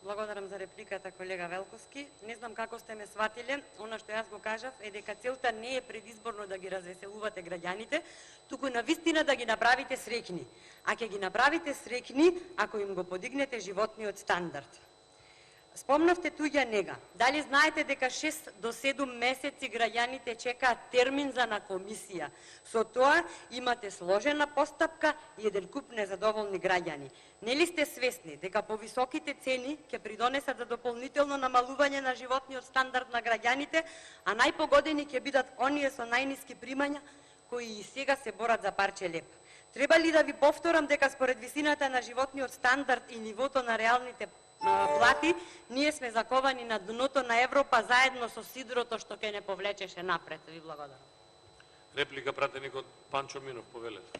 Благодарам за репликата, колега Велковски. Не знам како сте ме сватиле. Она што јас го кажав е дека целта не е предизборно да ги развеселувате граѓаните, туку навистина да ги направите среќни. А ќе ги направите среќни ако им го подигнете животниот стандард. Спомнавте туѓа нега. Дали знаете дека 6 до 7 месеци граѓаните чекаат термин за на комисија? Со тоа имате сложена постапка и еден куп незадоволни граѓани. Нели сте свесни дека повисоките цени ќе придонесат за дополнително намалување на животниот стандард на граѓаните, а најпогодени ќе бидат оние со најниски примања кои и сега се борат за парче леп? Треба ли да ви повторам дека според висината на животниот стандард и нивото на реалните плати, ние сме заковани на дното на Европа заедно со сидрото што ќе не повлечеше напред. Ви благодарам. Реплика пратеник од Панчо Минов, повелете.